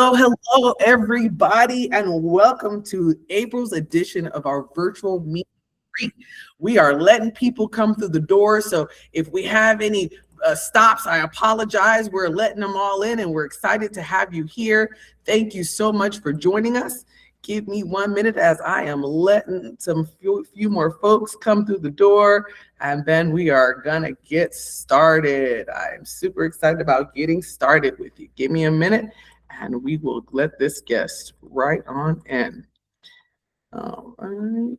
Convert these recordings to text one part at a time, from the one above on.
Hello, everybody, and welcome to April's edition of our virtual meet and greet. We are letting people come through the door, so if we have any stops, I apologize. We're letting them all in, and we're excited to have you here. Thank you so much for joining us. Give me 1 minute as I am letting some few more folks come through the door, and then we are gonna get started. I am super excited about getting started with you. Give me a minute and we will let this guest right on in. All right.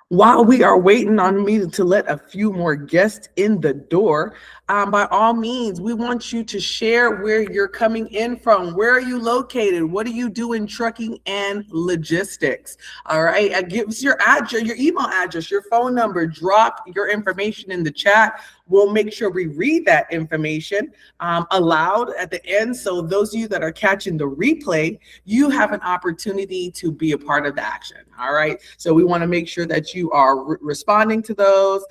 While we are waiting on me to let a few more guests in the door, by all means, we want you to share where you're coming in from. Where are you located? What do you do in trucking and logistics? All right, give us your address, your email address, your phone number. Drop your information in the chat. We'll make sure we read that information aloud at the end. So those of you that are catching the replay, you have an opportunity to be a part of the action. All right. So we want to make sure that you are responding to those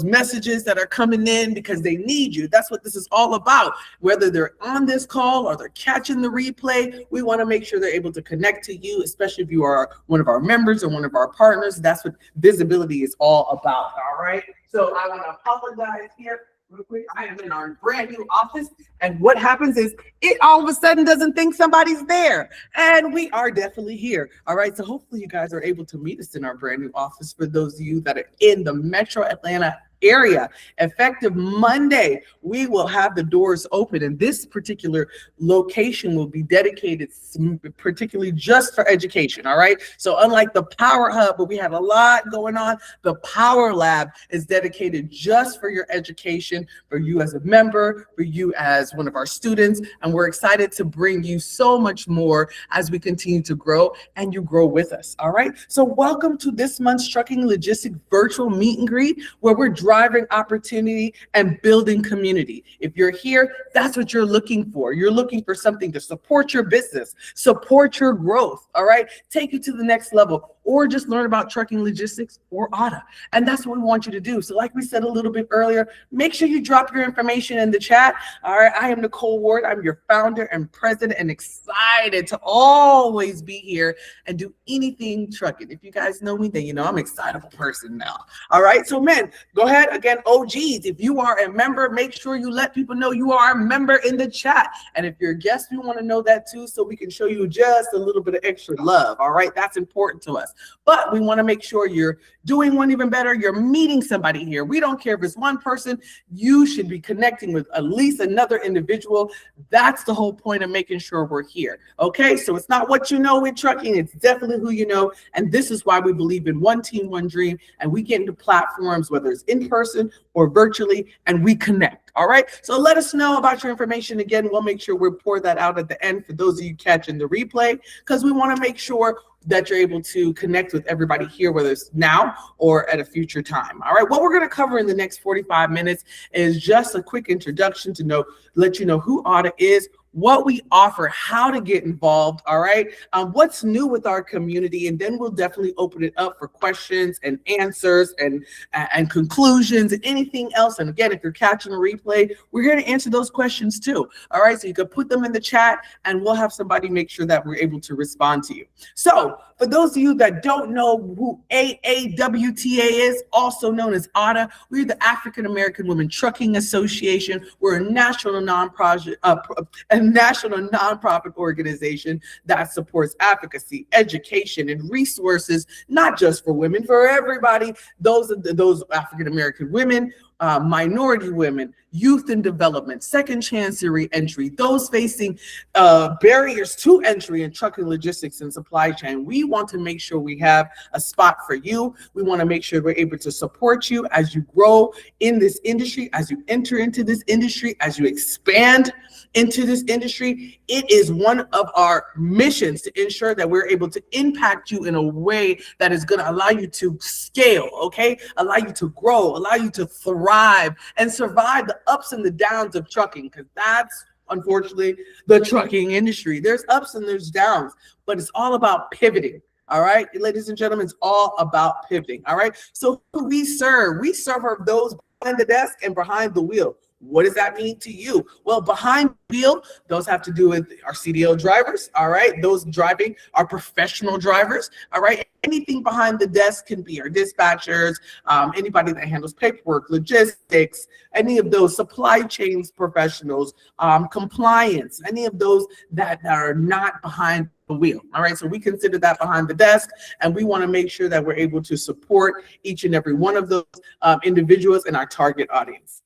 messages that are coming in because they need you. That's what this is all about. Whether they're on this call or they're catching the replay, we want to make sure they're able to connect to you, especially if you are one of our members or one of our partners. That's what visibility is all about. All right. So I want to apologize here real quick. I am in our brand new office, and what happens is it all of a sudden doesn't think somebody's there, and we are definitely here. All right, so hopefully you guys are able to meet us in our brand new office. For those of you that are in the Metro Atlanta area, effective Monday, we will have the doors open, and this particular location will be dedicated particularly just for education. All right, so unlike the Power Hub, where we have a lot going on, the Power Lab is dedicated just for your education, for you as a member, for you as one of our students, and we're excited to bring you so much more as we continue to grow and you grow with us. All right, so welcome to this month's Trucking Logistics virtual meet and greet, where we're driving opportunity and building community. If you're here, that's what you're looking for. You're looking for something to support your business, support your growth, all right? Take you to the next level, or just learn about trucking logistics or AAWTA. And that's what we want you to do. So like we said a little bit earlier, make sure you drop your information in the chat. All right, I am Nicole Ward. I'm your founder and president, and excited to always be here and do anything trucking. If you guys know me, then you know I'm an excitable person now. All right, so men, go ahead. Again, OGs, if you are a member, make sure you let people know you are a member in the chat. And if you're a guest, we want to know that too, so we can show you just a little bit of extra love. All right, that's important to us. But we want to make sure you're doing one even better. You're meeting somebody here. We don't care if it's one person. You should be connecting with at least another individual. That's the whole point of making sure we're here. Okay, so it's not what you know in trucking. It's definitely who you know. And this is why we believe in one team, one dream. And we get into platforms, whether it's in person or virtually, and we connect. All right, so let us know about your information. Again, we'll make sure we pour that out at the end for those of you catching the replay, because we want to make sure that you're able to connect with everybody here, whether it's now or at a future time. All right, what we're going to cover in the next 45 minutes is just a quick introduction to let you know who AAWTA is, what we offer, how to get involved, all right, what's new with our community, and then we'll definitely open it up for questions and answers and conclusions and anything else. And again, if you're catching a replay, we're here to answer those questions too. All right, so you can put them in the chat and we'll have somebody make sure that we're able to respond to you. So for those of you that don't know who AAWTA is, also known as AAWTA, we're the African American Women Trucking Association. We're a national nonprofit organization that supports advocacy, education, and resources, not just for women, for everybody. Those African American women, minority women, youth in development, second chance re-entry, those facing barriers to entry in trucking logistics and supply chain. We want to make sure we have a spot for you. We want to make sure we're able to support you as you grow in this industry, as you enter into this industry, as you expand into this industry. It is one of our missions to ensure that we're able to impact you in a way that is going to allow you to scale, okay? Allow you to grow, allow you to thrive and survive the ups and the downs of trucking, because that's unfortunately the trucking industry. There's ups and there's downs, but it's all about pivoting. All right, ladies and gentlemen, it's all about pivoting. All right, so who we serve those behind the desk and behind the wheel. What does that mean to you? Well, behind the wheel, those have to do with our CDL drivers, all right? Those driving are professional drivers, all right? Anything behind the desk can be our dispatchers, anybody that handles paperwork, logistics, any of those supply chains professionals, compliance, any of those that are not behind the wheel. All right, so we consider that behind the desk, and we want to make sure that we're able to support each and every one of those individuals in our target audience.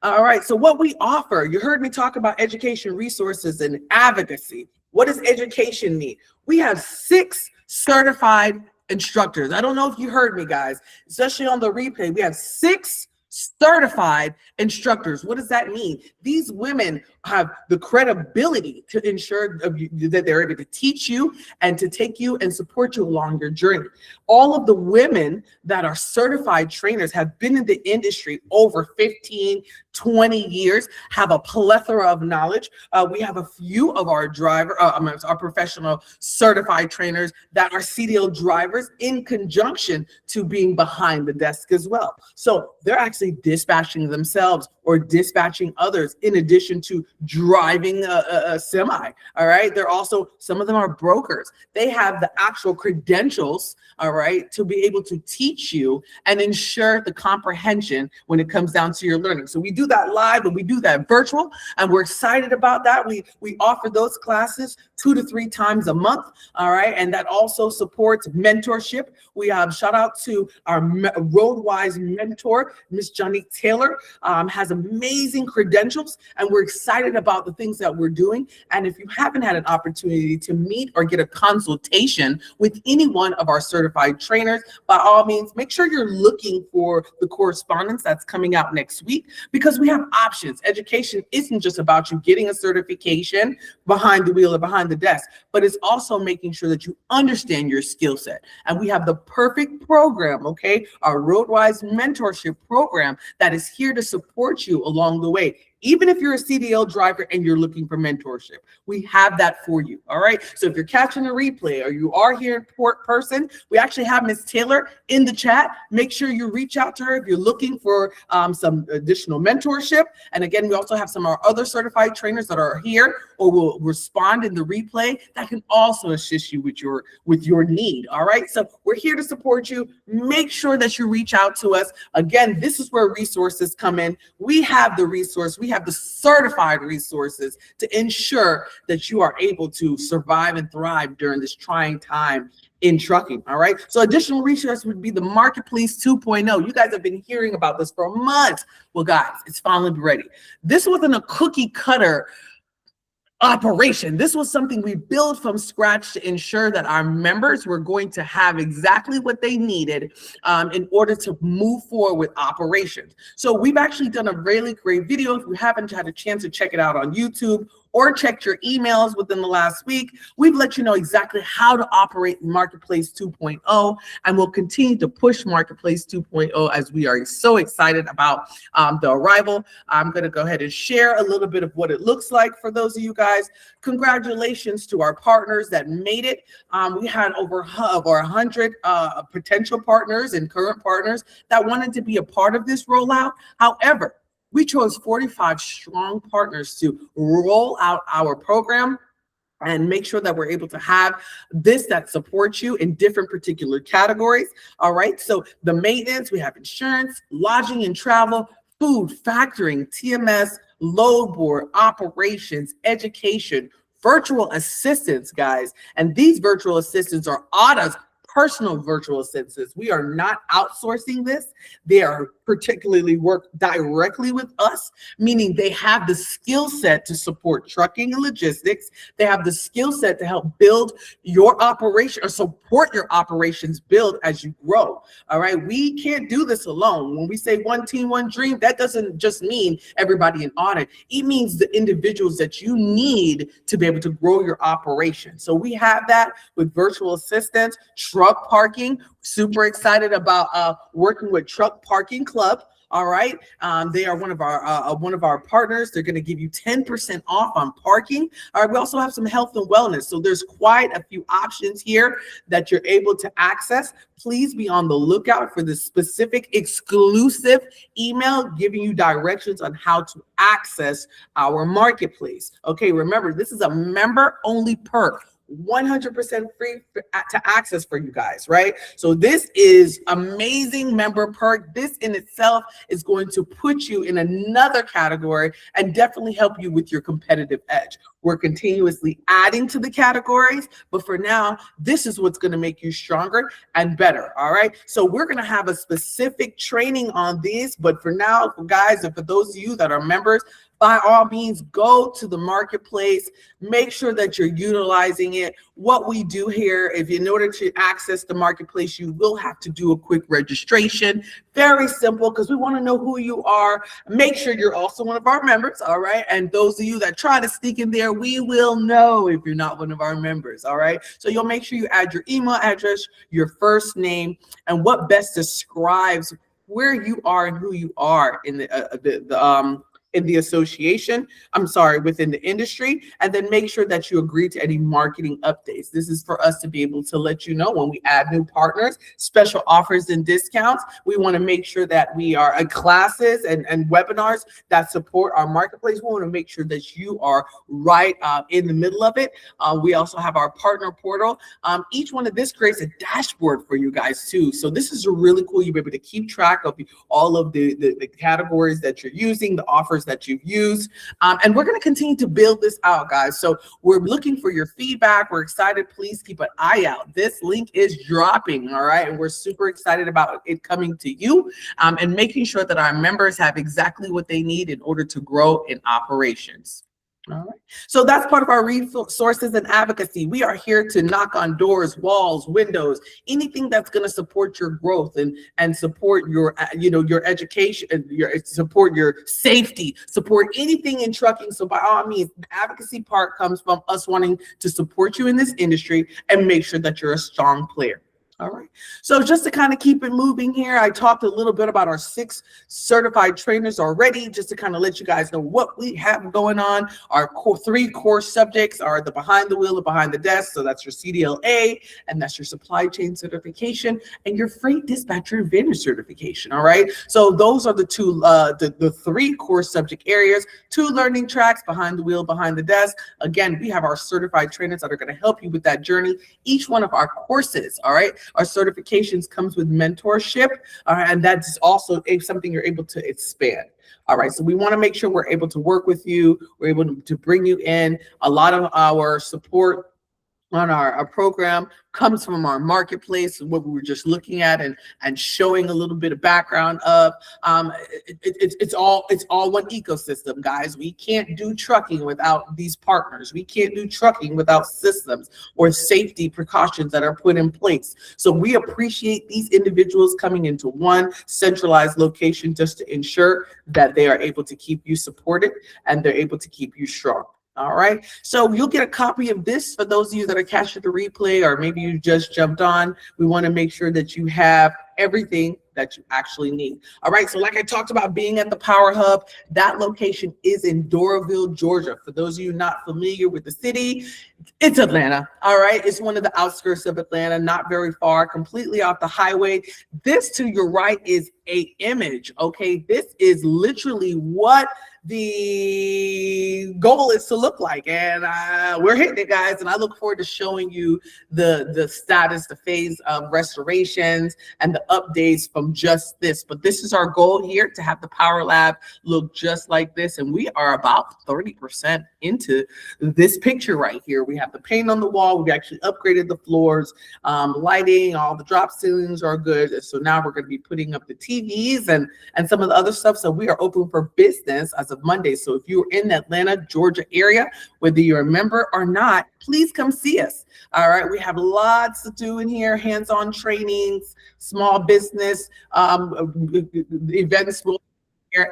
All right, so what we offer, you heard me talk about education resources and advocacy. What does education mean? We have 6 certified instructors. I don't know if you heard me, guys, especially on the replay. We have 6 certified instructors. What does that mean? These women have the credibility to ensure that they're able to teach you and to take you and support you along your journey. All of the women that are certified trainers have been in the industry over 15, 20 years, have a plethora of knowledge. We have a few of our our professional certified trainers that are CDL drivers in conjunction to being behind the desk as well. So they're actually dispatching themselves or dispatching others in addition to driving a semi. All right. They're also, some of them are brokers. They have the actual credentials, all right, to be able to teach you and ensure the comprehension when it comes down to your learning. So we do that live and we do that virtual, and we're excited about that. We offer those classes 2 to 3 times a month. All right. And that also supports mentorship. We have shout out to our Roadwise mentor, Miss Johnny Taylor, has amazing credentials, and we're excited about the things that we're doing. And if you haven't had an opportunity to meet or get a consultation with any one of our certified trainers, by all means, make sure you're looking for the correspondence that's coming out next week, because we have options. Education isn't just about you getting a certification behind the wheel or behind the desk, but it's also making sure that you understand your skill set. And we have the perfect program, okay? Our Roadwise mentorship program that is here to support you along the way. Even if you're a CDL driver and you're looking for mentorship, we have that for you. All right. So if you're catching a replay or you are here in person, we actually have Miss Taylor in the chat. Make sure you reach out to her if you're looking for some additional mentorship. And again, we also have some of our other certified trainers that are here or will respond in the replay that can also assist you with your need. All right. So we're here to support you. Make sure that you reach out to us. Again, this is where resources come in. We have the resource. We have the certified resources to ensure that you are able to survive and thrive during this trying time in trucking. All right. So additional resource would be the Marketplace 2.0. You guys have been hearing about this for months. Well, guys, it's finally ready. This wasn't a cookie cutter operation. This was something we built from scratch to ensure that our members were going to have exactly what they needed in order to move forward with operations. So we've actually done a really great video. If you haven't had a chance to check it out on YouTube or checked your emails within the last week, we've let you know exactly how to operate Marketplace 2.0, and we'll continue to push Marketplace 2.0 as we are so excited about the arrival. I'm going to go ahead and share a little bit of what it looks like for those of you guys. Congratulations to our partners that made it. We had over 100 potential partners and current partners that wanted to be a part of this rollout. However, we chose 45 strong partners to roll out our program and make sure that we're able to have this that supports you in different particular categories. All right. So the maintenance, we have insurance, lodging and travel, food, factoring, TMS, load board, operations, education, virtual assistants, guys. And these virtual assistants are AAWTA's personal virtual assistants. We are not outsourcing this. They are particularly work directly with us, meaning they have the skill set to support trucking and logistics. They have the skill set to help build your operation or support your operations build as you grow. All right. We can't do this alone. When we say one team, one dream, that doesn't just mean everybody in audit. It means the individuals that you need to be able to grow your operation. So we have that with virtual assistants, truck parking. Super excited about working with Truck Parking Club. All right. They are one of our partners. They're going to give you 10% off on parking. All right. We also have some health and wellness. So there's quite a few options here that you're able to access. Please be on the lookout for the specific exclusive email giving you directions on how to access our marketplace. Okay. Remember, this is a member only perk. 100% free to access for you guys, right? So this is amazing member perk. This in itself is going to put you in another category and definitely help you with your competitive edge. We're continuously adding to the categories, but for now, this is what's going to make you stronger and better. All right. So we're going to have a specific training on these, but for now, guys, and for those of you that are members, by all means, go to the marketplace, make sure that you're utilizing it. What we do here, if in order to access the marketplace, you will have to do a quick registration. Very simple, because we want to know who you are. Make sure you're also one of our members, all right? And those of you that try to sneak in there, we will know if you're not one of our members, all right? So you'll make sure you add your email address, your first name, and what best describes where you are and who you are in the association, within the industry, and then make sure that you agree to any marketing updates. This is for us to be able to let you know when we add new partners, special offers and discounts. We want to make sure that we are classes and webinars that support our marketplace. We want to make sure that you are right in the middle of it. We also have our partner portal. Each one of this creates a dashboard for you guys too. So this is really cool. You'll be able to keep track of all of the categories that you're using, the offers that you've used. And we're going to continue to build this out, guys. So we're looking for your feedback. We're excited. Please keep an eye out. This link is dropping. All right. And we're super excited about it coming to you and making sure that our members have exactly what they need in order to grow in operations. All right. So that's part of our resources and advocacy. We are here to knock on doors, walls, windows, anything that's going to support your growth and support your, your education, support your safety, support anything in trucking. So by all means, the advocacy part comes from us wanting to support you in this industry and make sure that you're a strong player. All right. So just to kind of keep it moving here, I talked a little bit about our 6 certified trainers already, just to kind of let you guys know what we have going on. Our 3 core subjects are the behind the wheel and behind the desk. So that's your CDLA, and that's your supply chain certification and your freight dispatcher and vendor certification. All right. So those are the 2, the 3 core subject areas, 2 learning tracks, behind the wheel, behind the desk. Again, we have our certified trainers that are going to help you with that journey. Each one of our courses, all right, our certifications comes with mentorship, and that's also something you're able to expand. All right, so we want to make sure we're able to work with you. We're able to bring you in. A lot of our support on our program comes from our marketplace, what we were just looking at and showing a little bit of background of. It's all one ecosystem, guys. We can't do trucking without these partners. We can't do trucking without systems or safety precautions that are put in place. So we appreciate these individuals coming into one centralized location just to ensure that they are able to keep you supported and they're able to keep you strong. All right. So you'll get a copy of this for those of you that are catching the replay, or maybe you just jumped on. We want to make sure that you have everything that you actually need. All right. So like I talked about being at the Power Hub, that location is in Doraville, Georgia. For those of you not familiar with the city, it's Atlanta. All right. It's one of the outskirts of Atlanta, not very far, completely off the highway. This to your right is a image. Okay. This is literally what the goal is to look like, and we're hitting it, guys. And I look forward to showing you the status, the phase of restorations and the updates from just this. But this is our goal here, to have the Power Lab look just like this, and we are about 30% into this picture right here. We have the paint on the wall. We've actually upgraded the floors, lighting, all the drop ceilings are good. So now we're going to be putting up the TVs and some of the other stuff. So we are open for business as of Monday. So if you're in the Atlanta, Georgia area, whether you're a member or not, please come see us. All right. We have lots to do in here, hands-on trainings, small business events will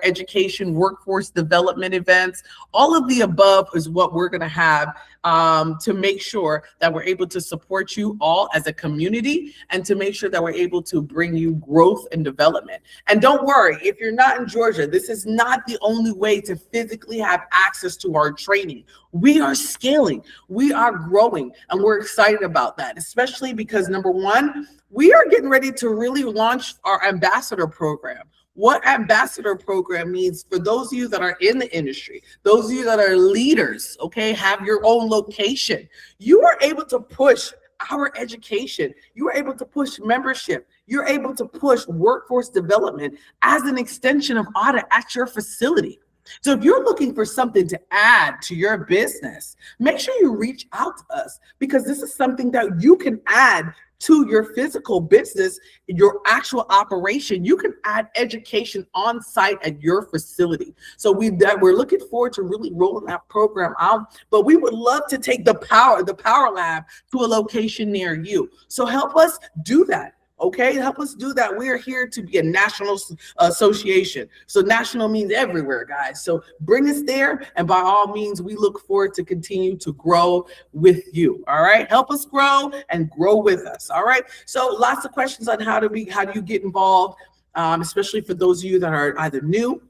education, workforce development events, all of the above is what we're going to have to make sure that we're able to support you all as a community and to make sure that we're able to bring you growth and development. And don't worry, if you're not in Georgia, this is not the only way to physically have access to our training. We are scaling, we are growing, and we're excited about that, especially because number one, we are getting ready to really launch our ambassador program. What ambassador program means for those of you that are in the industry, those of you that are leaders, okay, have your own location. You are able to push our education. You are able to push membership. You're able to push workforce development as an extension of AAWTA at your facility. So if you're looking for something to add to your business, make sure you reach out to us because this is something that you can add to your physical business, your actual operation. You can add education on site at your facility. So we're looking forward to really rolling that program out, but we would love to take the Power Lab to a location near you. So help us do that. Okay, help us do that. We're here to be a national association. So national means everywhere, guys. So bring us there. And by all means, we look forward to continue to grow with you. All right. Help us grow and grow with us. All right. So lots of questions on how do you get involved, especially for those of you that are either new,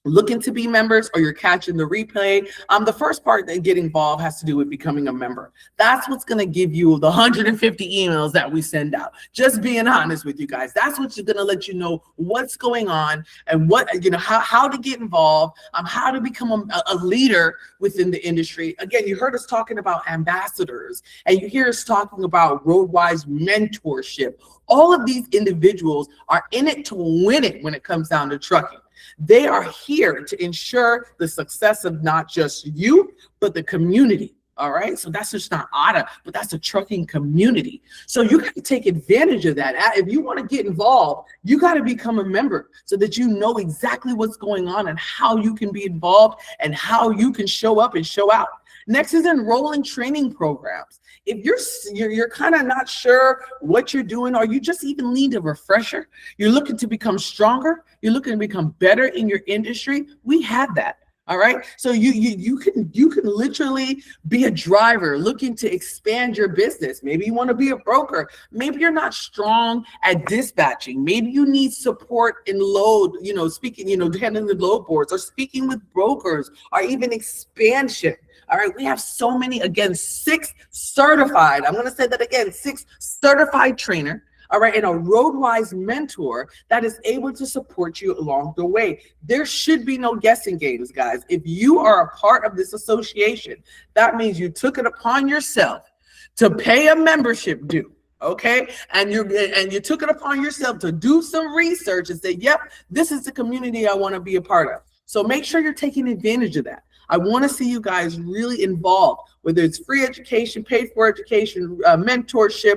looking to be members, or you're catching the replay. The first part that get involved has to do with becoming a member. That's what's going to give you the 150 emails that we send out. Just being honest with you guys. That's what's going to let you know what's going on and what, how to get involved, how to become a leader within the industry. Again, you heard us talking about ambassadors, and you hear us talking about Roadwise mentorship. All of these individuals are in it to win it when it comes down to trucking. They are here to ensure the success of not just you, but the community. All right. So that's just not AAWTA, but that's a trucking community. So you got to take advantage of that. If you want to get involved, you got to become a member so that you know exactly what's going on and how you can be involved and how you can show up and show out. Next is enrolling training programs. If you're kind of not sure what you're doing, or you just even need a refresher, you're looking to become stronger, you're looking to become better in your industry, we have that. All right. So you can literally be a driver looking to expand your business. Maybe you want to be a broker. Maybe you're not strong at dispatching. Maybe you need support in load, speaking, handling the load boards, or speaking with brokers, or even expansion. All right, we have so many, again, 6 certified, I'm going to say that again, 6 certified trainer, all right, and a Roadwise mentor that is able to support you along the way. There should be no guessing games, guys. If you are a part of this association, that means you took it upon yourself to pay a membership due. Okay, and you took it upon yourself to do some research and say, yep, this is the community I want to be a part of. So make sure you're taking advantage of that. I want to see you guys really involved, whether it's free education, paid for education, mentorship,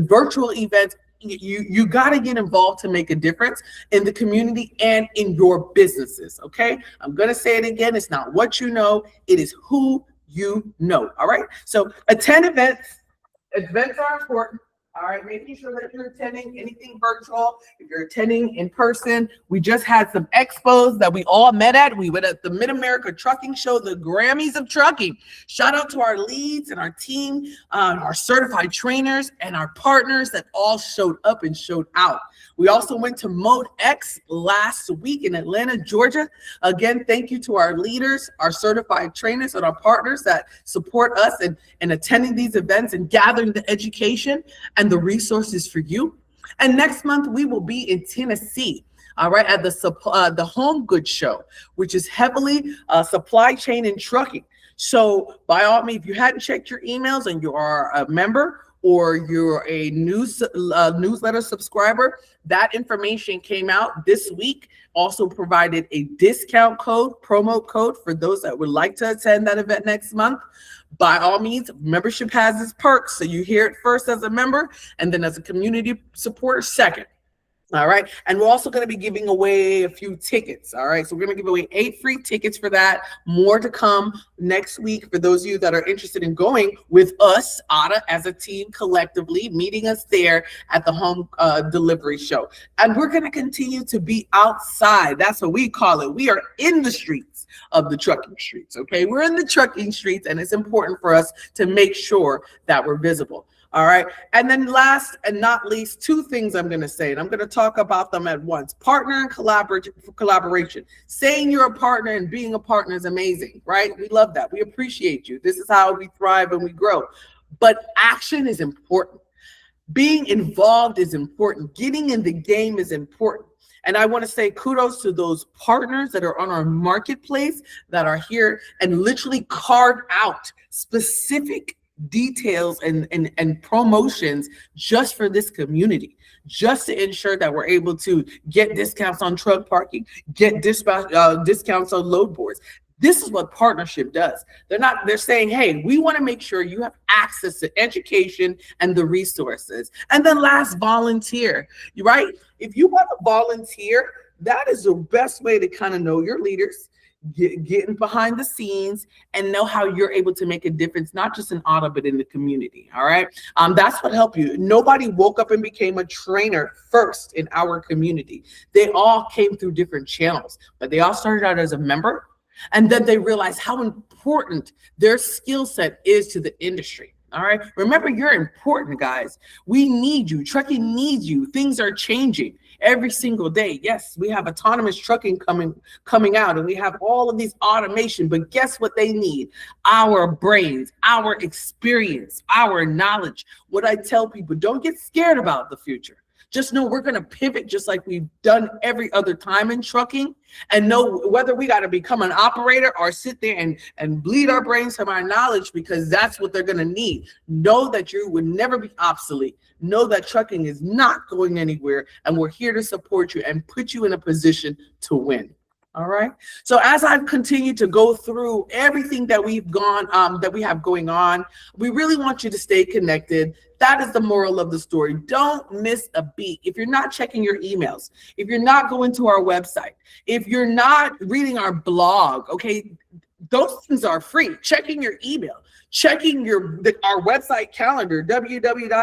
virtual events. You got to get involved to make a difference in the community and in your businesses. Okay, I'm going to say it again. It's not what you know, it is who you know. All right, so attend events. Events are important. All right, making sure that you're attending anything virtual. If you're attending in person, we just had some expos that we all met at. We went at the Mid-America Trucking Show, the Grammys of trucking. Shout out to our leads and our team, our certified trainers, and our partners that all showed up and showed out. We also went to Mode X last week in Atlanta, Georgia. Again, thank you to our leaders, our certified trainers, and our partners that support us in attending these events and gathering the education and the resources for you. And next month, we will be in Tennessee, all right, at the Home Goods Show, which is heavily supply chain and trucking. So by all means, if you hadn't checked your emails and you are a member or you're a newsletter subscriber, that information came out this week. Also provided a discount code, promo code for those that would like to attend that event next month. By all means, membership has its perks. So you hear it first as a member and then as a community supporter second. All right. And we're also going to be giving away a few tickets. All right. So we're going to give away 8 free tickets for that. More to come next week for those of you that are interested in going with us, AAWTA, as a team collectively, meeting us there at the home delivery show. And we're going to continue to be outside. That's what we call it. We are in the streets of the trucking streets. Okay. We're in the trucking streets, and it's important for us to make sure that we're visible. All right. And then last and not least, 2 things I'm going to say, and I'm going to talk about them at once. Partner and collaboration. Saying you're a partner and being a partner is amazing, right? We love that. We appreciate you. This is how we thrive and we grow. But action is important. Being involved is important. Getting in the game is important. And I want to say kudos to those partners that are on our marketplace that are here and literally carved out specific details and promotions just for this community, just to ensure that we're able to get discounts on truck parking, get discounts on load boards. This is what partnership does. They're saying, hey, we want to make sure you have access to education and the resources. And then last, volunteer, right? If you want to volunteer, that is the best way to kind of know your leaders, getting behind the scenes and know how you're able to make a difference, not just in AAWTA, but in the community. All right. That's what helped you. Nobody woke up and became a trainer first in our community. They all came through different channels, but they all started out as a member. And then they realized how important their skill set is to the industry. All right. Remember, you're important, guys. We need you. Trucking needs you. Things are changing every single day. Yes, we have autonomous trucking coming out, and we have all of these automation, but guess what they need? Our brains, our experience, our knowledge. What I tell people, don't get scared about the future. Just know we're going to pivot just like we've done every other time in trucking, and know whether we got to become an operator or sit there and bleed our brains from our knowledge, because that's what they're going to need. Know that you would never be obsolete. Know that trucking is not going anywhere, and we're here to support you and put you in a position to win. All right. So as I've continued to go through everything that we have going on, we really want you to stay connected. That is the moral of the story. Don't miss a beat. If you're not checking your emails, if you're not going to our website, if you're not reading our blog, okay, those things are free. Checking your email, checking our website calendar, www.aawta.org.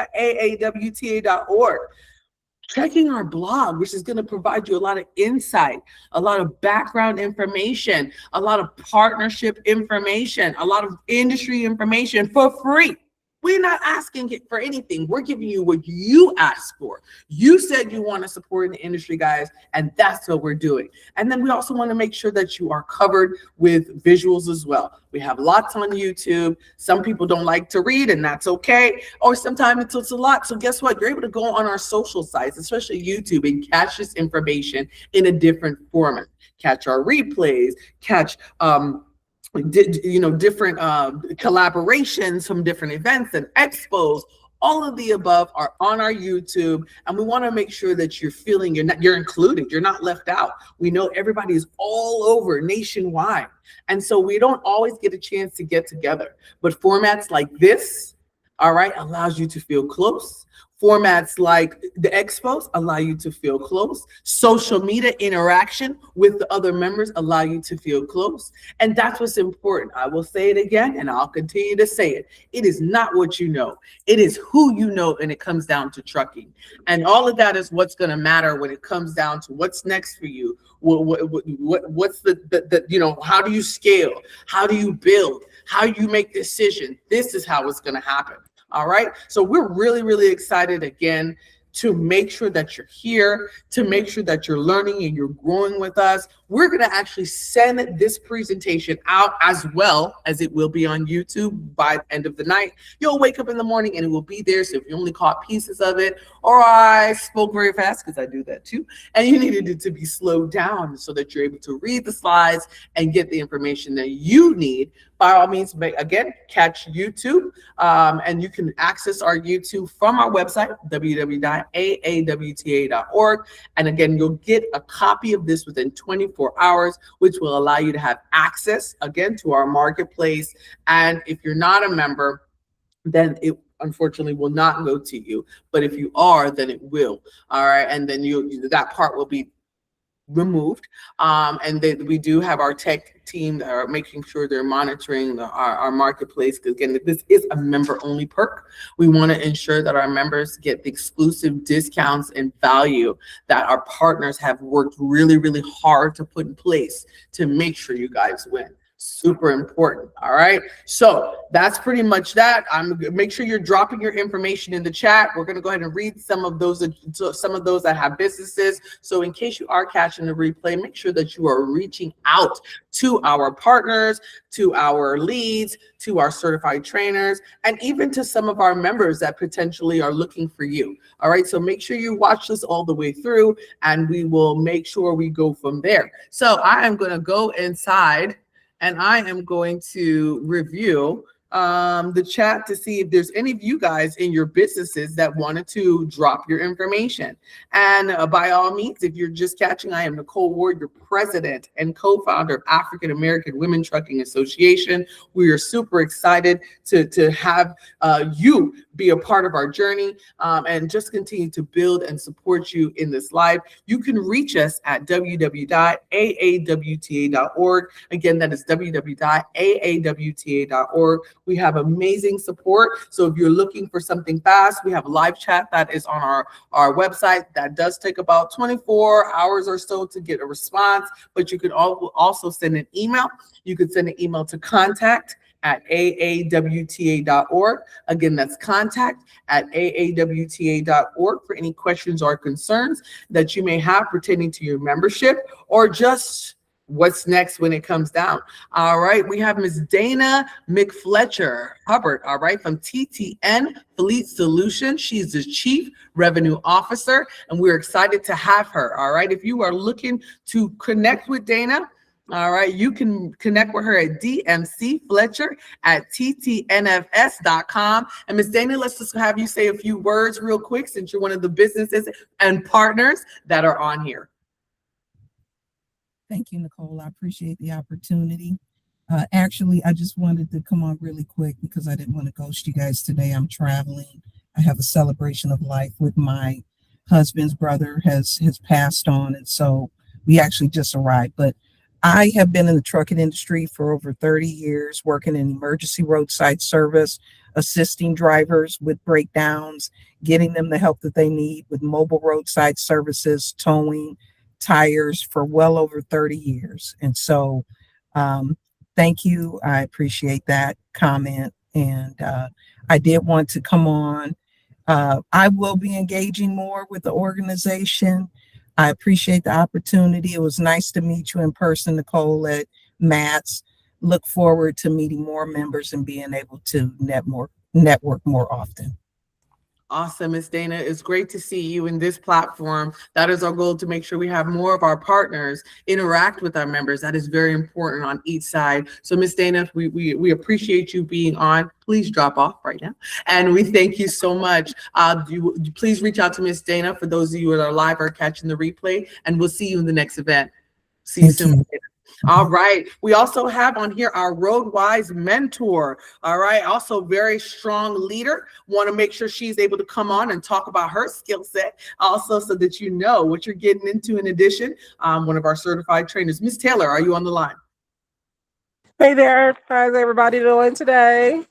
Checking our blog, which is going to provide you a lot of insight, a lot of background information, a lot of partnership information, a lot of industry information for free. We're not asking for anything. We're giving you what you asked for. You said you want to support in the industry, guys, and that's what we're doing. And then we also want to make sure that you are covered with visuals as well. We have lots on YouTube. Some people don't like to read, and that's okay. Or sometimes it's a lot. So guess what? You're able to go on our social sites, especially YouTube, and catch this information in a different format. Catch our replays, catch different collaborations from different events and expos. All of the above are on our YouTube, and we want to make sure that you're feeling you're included, you're not left out. We know everybody is all over nationwide, and so we don't always get a chance to get together. But formats like this, all right, allows you to feel close. Formats like the expos allow you to feel close. Social media interaction with the other members allow you to feel close. And that's what's important. I will say it again, and I'll continue to say it. It is not what you know. It is who you know, and it comes down to trucking. And all of that is what's going to matter when it comes down to what's next for you. What's how do you scale? How do you build? How do you make decisions? This is how it's going to happen. All right. So we're really, really excited again to make sure that you're here, to make sure that you're learning and you're growing with us. We're going to actually send this presentation out as well as it will be on YouTube by the end of the night. You'll wake up in the morning and it will be there. So if you only caught pieces of it, or I spoke very fast, because I do that too, and you needed it to be slowed down so that you're able to read the slides and get the information that you need, by all means, again, catch YouTube, and you can access our YouTube from our website, www.aawta.org. And again, you'll get a copy of this within 24 hours, which will allow you to have access, again, to our marketplace. And if you're not a member, then unfortunately will not go to you. But if you are, then it will. All right. And then that part will be removed. And then we do have our tech team that are making sure they're monitoring our marketplace. Because again, this is a member only perk. We want to ensure that our members get the exclusive discounts and value that our partners have worked really, really hard to put in place to make sure you guys win. Super important. All right. So that's pretty much that. Make sure you're dropping your information in the chat. We're going to go ahead and read some of those that have businesses. So in case you are catching the replay, make sure that you are reaching out to our partners, to our leads, to our certified trainers, and even to some of our members that potentially are looking for you. All right. So make sure you watch this all the way through, and we will make sure we go from there. So I am going to go inside and I am going to review the chat to see if there's any of you guys in your businesses that wanted to drop your information. And by all means, if you're just catching, I am Nicole Ward, your president and co-founder of African American Women Trucking Association. We are super excited to have you be a part of our journey and just continue to build and support you in this life. You can reach us at www.aawta.org. Again, that is www.aawta.org. We have amazing support. So if you're looking for something fast, we have a live chat that is on our website. That does take about 24 hours or so to get a response, but you could also send an email. You could send an email to contact@aawta.org. Again, that's contact@aawta.org for any questions or concerns that you may have pertaining to your membership or just what's next when it comes down. All right, we have Ms. Dana McFletcher Hubbard, all right, from TTN Fleet Solutions. She's the Chief Revenue Officer, and we're excited to have her, all right? If you are looking to connect with Dana, all right, you can connect with her at dmcfletcher@ttnfs.com. And Ms. Dana, let's just have you say a few words real quick since you're one of the businesses and partners that are on here. Thank you, Nicole. I appreciate the opportunity. Actually, I just wanted to come on really quick because I didn't want to ghost you guys today. I'm traveling. I have a celebration of life with my husband's brother has passed on, and so we actually just arrived. But I have been in the trucking industry for over 30 years, working in emergency roadside service, assisting drivers with breakdowns, getting them the help that they need with mobile roadside services, towing, tires for well over 30 years. And so thank you. I appreciate that comment. And I did want to come on. I will be engaging more with the organization. I appreciate the opportunity. It was nice to meet you in person, Nicole, at Matt's. Look forward to meeting more members and being able to network more often. Awesome, Ms. Dana. It's great to see you in this platform. That is our goal, to make sure we have more of our partners interact with our members. That is very important on each side. So Ms. Dana, we appreciate you being on. Please drop off right now. And we thank you so much. Please reach out to Ms. Dana for those of you that are live or catching the replay, and we'll see you in the next event. See you soon. All right. We also have on here our RoadWise mentor. All right. Also very strong leader. Want to make sure she's able to come on and talk about her skill set also, so that you know what you're getting into. In addition, one of our certified trainers, Miss Taylor, are you on the line? Hey there. How's everybody doing today?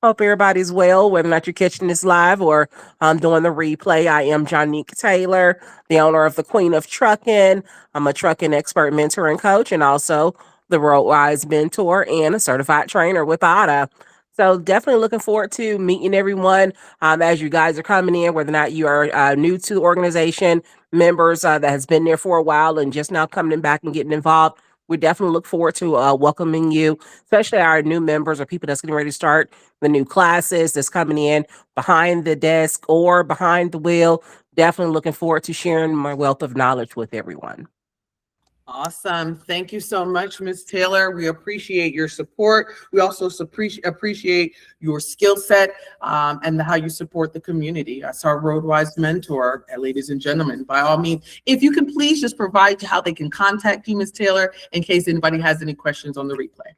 Hope everybody's well, whether or not you're catching this live or doing the replay. I am Jonique Taylor, the owner of the Queen of Trucking. I'm a trucking expert, mentor, and coach, and also the RoadWise mentor and a certified trainer with AAWTA. So definitely looking forward to meeting everyone as you guys are coming in, whether or not you are new to the organization, members that has been there for a while and just now coming back and getting involved. We definitely look forward to welcoming you, especially our new members or people that's getting ready to start the new classes that's coming in behind the desk or behind the wheel. Definitely looking forward to sharing my wealth of knowledge with everyone. Awesome. Thank you so much, Ms. Taylor. We appreciate your support. We also appreciate your skill set and how you support the community. That's our RoadWise mentor, ladies and gentlemen. By all means, if you can please just provide how they can contact you, Ms. Taylor, in case anybody has any questions on the replay.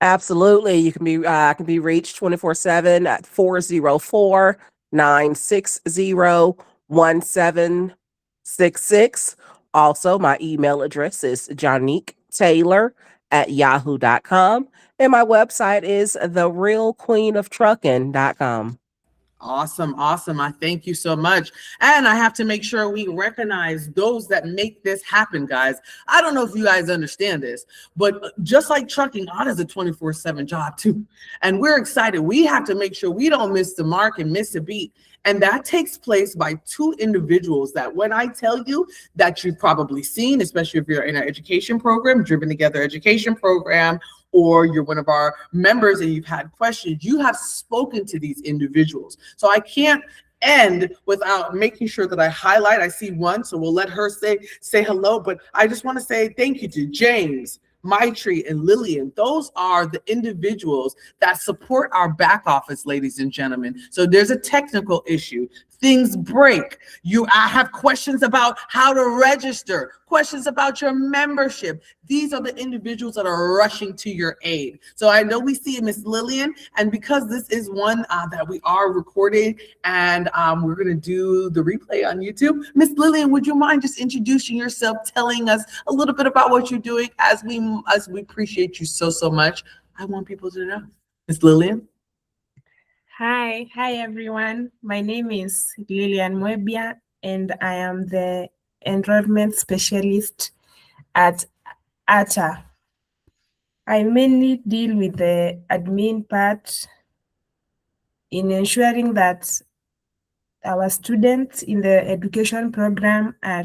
Absolutely. You can be can be reached 24/7 at 404-960-1766. Also, my email address is johniquetaylor@yahoo.com. And my website is therealqueenoftrucking.com. Awesome, awesome. I thank you so much. And I have to make sure we recognize those that make this happen, guys. I don't know if you guys understand this, but just like trucking, AAWTA is a 24/7 job too. And we're excited. We have to make sure we don't miss the mark and miss a beat. And that takes place by two individuals that when I tell you that you've probably seen, especially if you're in an education program, Driven Together education program, or you're one of our members and you've had questions, you have spoken to these individuals. So I can't end without making sure that I highlight. I see one, so we'll let her say hello, but I just want to say thank you to James, Maitri, and Lillian. Those are the individuals that support our back office, ladies and gentlemen. So there's a technical issue. Things break. I have questions about how to register, questions about your membership. These are the individuals that are rushing to your aid. So I know we see Miss Lillian, and because this is one that we are recording and we're going to do the replay on YouTube. Miss Lillian, would you mind just introducing yourself, telling us a little bit about what you're doing as we appreciate you so much? I want people to know. Miss Lillian. Hi everyone. My name is Lilian Mwebia and I am the enrollment specialist at AAWTA. I mainly deal with the admin part in ensuring that our students in the education program are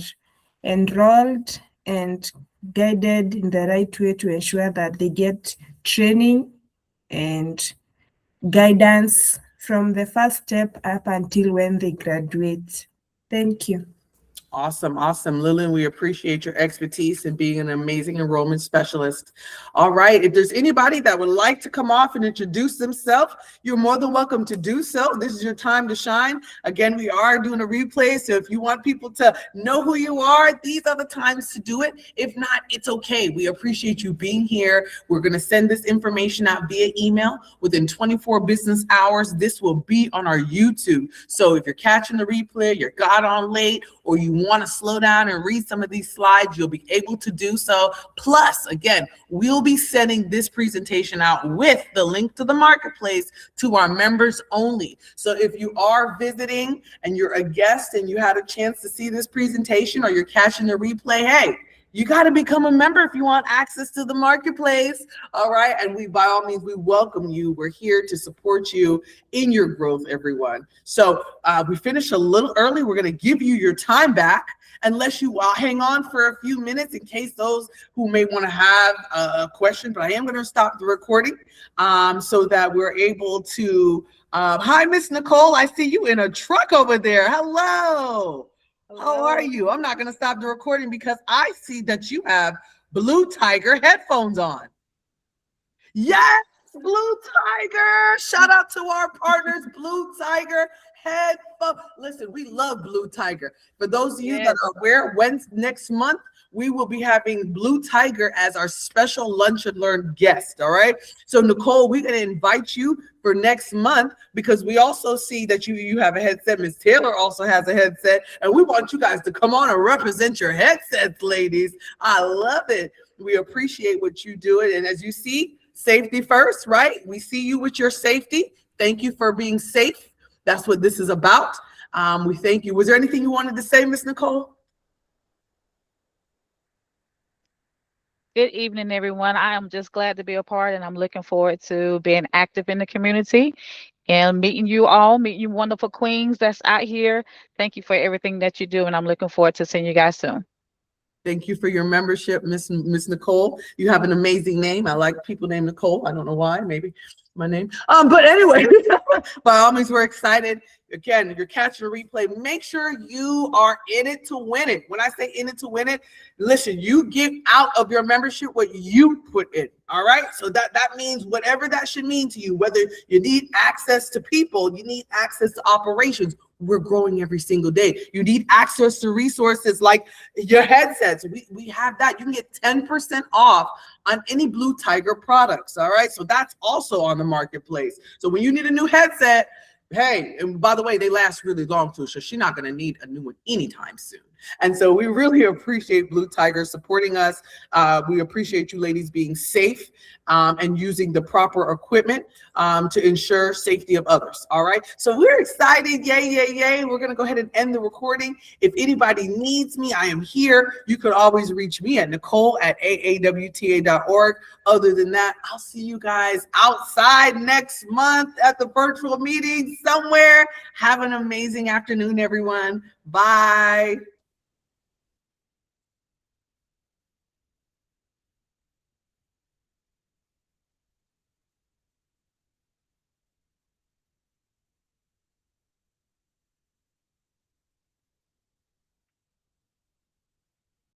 enrolled and guided in the right way to ensure that they get training and guidance from the first step up until when they graduate. Thank you. Awesome, awesome. Lillian, we appreciate your expertise in being an amazing enrollment specialist. All right, if there's anybody that would like to come off and introduce themselves, you're more than welcome to do so. This is your time to shine. Again, we are doing a replay, so if you want people to know who you are, these are the times to do it. If not, it's okay. We appreciate you being here. We're going to send this information out via email within 24 business hours. This will be on our YouTube. So if you're catching the replay, you got on late, or you want to slow down and read some of these slides, you'll be able to do so. Plus, again, we'll be sending this presentation out with the link to the marketplace to our members only. So if you are visiting and you're a guest and you had a chance to see this presentation or you're catching the replay, hey, you got to become a member if you want access to the marketplace. All right. And we, by all means, we welcome you. We're here to support you in your growth, everyone. So we finished a little early. We're going to give you your time back unless you hang on for a few minutes in case those who may want to have a question. But I am going to stop the recording so that we're able to. Hi, Miss Nicole. I see you in a truck over there. Hello. How are you? I'm not going to stop the recording because I see that you have Blue Tiger headphones on. Yes, Blue Tiger. Shout out to our partners, Blue Tiger headphones. Listen, we love Blue Tiger. For those of you that are aware, next month, we will be having Blue Tiger as our special Lunch and Learn guest, all right? So, Nicole, we're going to invite you for next month because we also see that you have a headset. Miss Taylor also has a headset, and we want you guys to come on and represent your headsets, ladies. I love it. We appreciate what you do. And as you see, safety first, right? We see you with your safety. Thank you for being safe. That's what this is about. We thank you. Was there anything you wanted to say, Miss Nicole? Good evening, everyone. I am just glad to be a part, and I'm looking forward to being active in the community and meeting you all, meeting you wonderful queens that's out here. Thank you for everything that you do, and I'm looking forward to seeing you guys soon. Thank you for your membership, Miss Nicole. You have an amazing name. I like people named Nicole. I don't know why, maybe my name. But anyway, by all means, we're excited. Again, if you're catching a replay, make sure you are in it to win it. When I say in it to win it, listen, you get out of your membership what you put in. All right. So that means whatever that should mean to you, whether you need access to people, you need access to operations. We're growing every single day. You need access to resources like your headsets. We have that. You can get 10% off on any Blue Tiger products. All right. So that's also on the marketplace. So when you need a new headset, hey, and by the way, they last really long too. So she's not going to need a new one anytime soon. And so we really appreciate Blue Tiger supporting us. We appreciate you ladies being safe and using the proper equipment to ensure safety of others. All right. So we're excited. Yay, yay, yay. We're going to go ahead and end the recording. If anybody needs me, I am here. You could always reach me at Nicole@aawta.org. Other than that, I'll see you guys outside next month at the virtual meeting somewhere. Have an amazing afternoon, everyone. Bye.